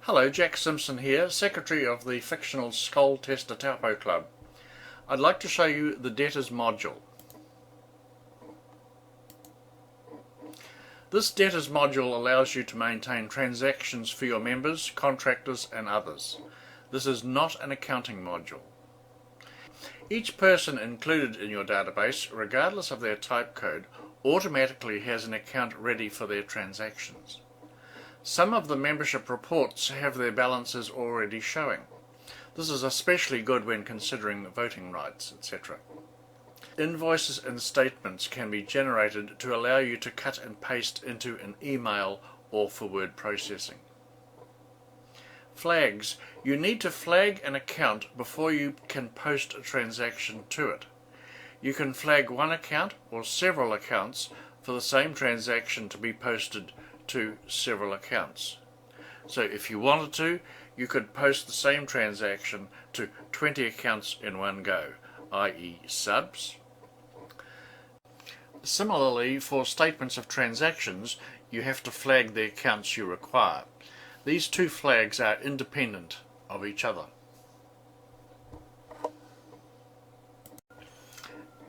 Hello, Jack Simpson here, Secretary of the fictional Skull Tester Taupo Club. I'd like to show you the Debtors module. This Debtors module allows you to maintain transactions for your members, contractors and others. This is not an accounting module. Each person included in your database, regardless of their type code, automatically has an account ready for their transactions. Some of the membership reports have their balances already showing. This is especially good when considering voting rights, etc. Invoices and statements can be generated to allow you to cut and paste into an email or for word processing. Flags. You need to flag an account before you can post a transaction to it. You can flag one account or several accounts for the same transaction to be posted to several accounts. So if you wanted to, you could post the same transaction to 20 accounts in one go, i.e. subs. Similarly, for statements of transactions, you have to flag the accounts you require. These two flags are independent of each other.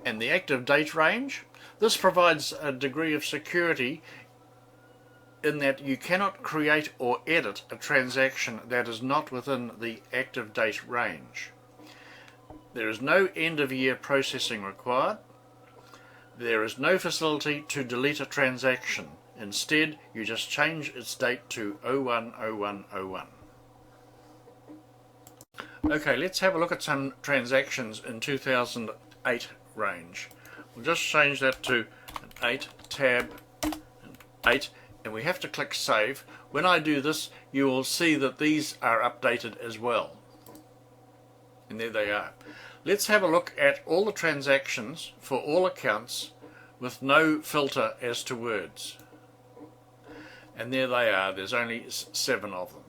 And the active date range? This provides a degree of security in that you cannot create or edit a transaction that is not within the active date range. There is no end of year processing required. There is no facility to delete a transaction. Instead, you just change its date to 01/01/01. Okay, let's have a look at some transactions in 2008 range. We'll just change that to an 8 tab and 8. And we have to click save. When I do this, you will see that these are updated as well. And there they are. Let's have a look at all the transactions for all accounts with no filter as to words. And there they are. There's only 7 of them.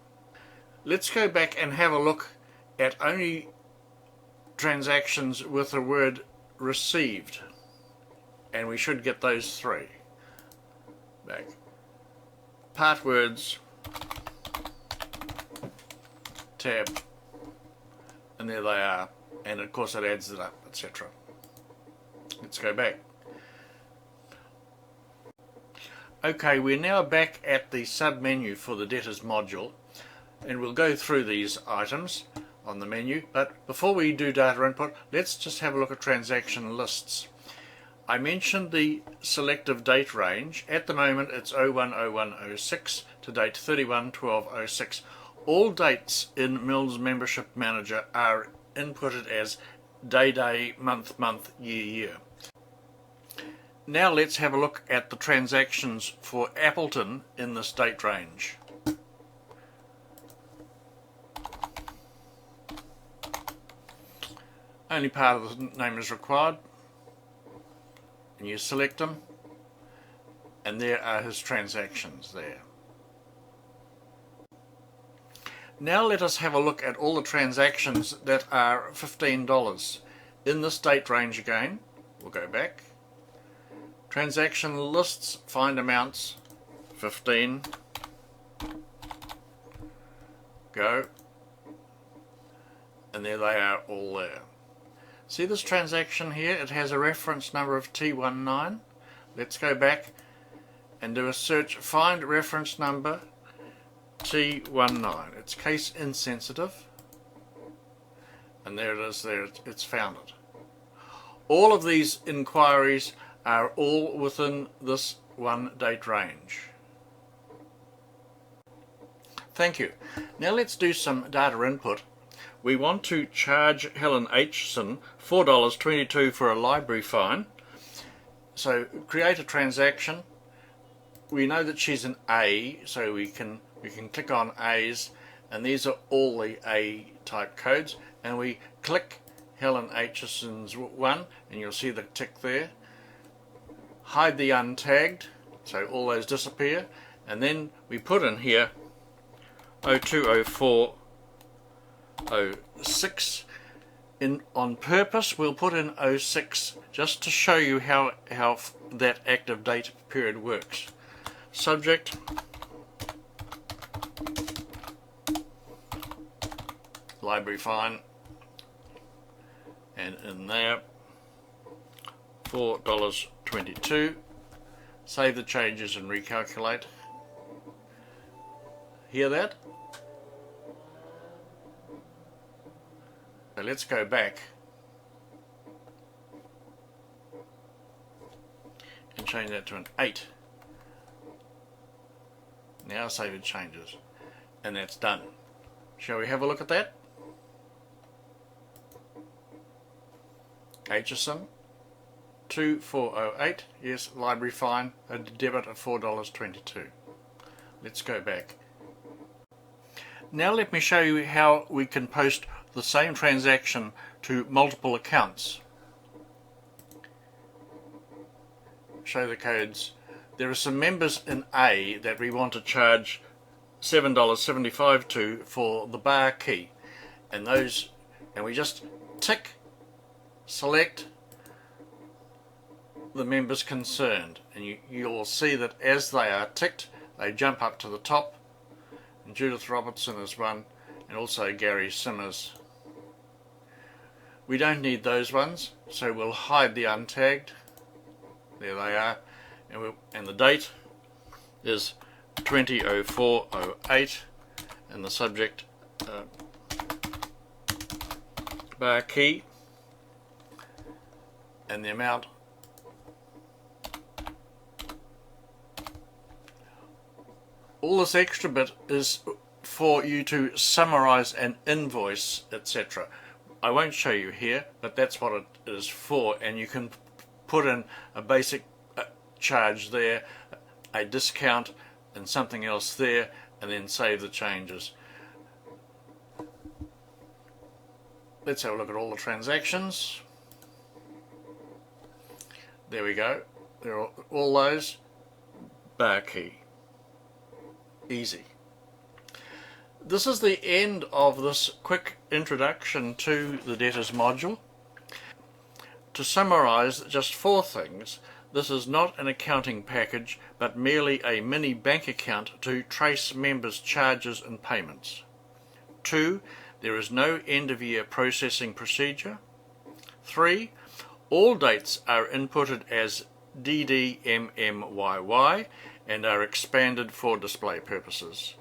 Let's go back and have a look at only transactions with the word received. And we should get those 3. Back. Part words, tab, and there they are, and of course it adds it up, etc. Let's go back. Okay, we're now back at the sub-menu for the Debtors module, and we'll go through these items on the menu, but before we do data input, let's just have a look at transaction lists. I mentioned the selective date range. At the moment it's 01/01/06 to date 31/12/06. All dates in Milnes Membership Manager are inputted as day, month, year. Now let's have a look at the transactions for Appleton in this date range. Only part of the name is required. And you select them, and there are his transactions there. Now let us have a look at all the transactions that are $15. In this date range again, we'll go back. Transaction lists, find amounts, 15. Go. And there they are all there. See this transaction here? It has a reference number of T19. Let's go back and do a search. Find reference number T19. It's case insensitive. And there it is there. It's found it. All of these inquiries are all within this one date range. Thank you. Now let's do some data input. We want to charge Helen Aitchison $4.22 for a library fine. So create a transaction. We know that she's an A, so we can click on A's, and these are all the A type codes. And we click Helen Aitchison's one, and you'll see the tick there. Hide the untagged, so all those disappear. And then we put in here 02/04/06. On purpose we'll put in 06 just to show you how that active date period works. Subject library fine, and in there $4.22. Save the changes and recalculate. Hear that? So let's go back and change that to an 8. Now save the changes, and that's done. Shall we have a look at that? HSM 2408, yes, library fine, a debit of $4.22. Let's go back. Now let me show you how we can post the same transaction to multiple accounts. Show the codes. There are some members in A that we want to charge $7.75 to for the bar key, and we just tick, select the members concerned, and you'll see that as they are ticked, they jump up to the top, and Judith Robertson is one, and also Gary Simmers. We don't need those ones, so we'll hide the untagged. There they are, and the date is 200408, and the subject bar key, and the amount all this extra bit is for you to summarize an invoice, etc. I won't show you here, but that's what it is for, and you can put in a basic charge there, a discount, and something else there, and then save the changes. Let's have a look at all the transactions. There we go. There are all those. Bar key. Easy. This is the end of this quick introduction to the Debtors module. To summarize just 4 things: this is not an accounting package, but merely a mini bank account to trace members' charges and payments. 2. There is no end-of-year processing procedure. 3. All dates are inputted as DDMMYY and are expanded for display purposes.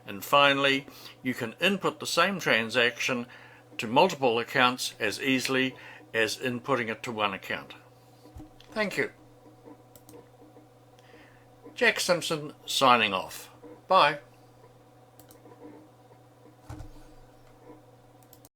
And finally, you can input the same transaction to multiple accounts as easily as inputting it to one account. Thank you. Jack Simpson signing off. Bye.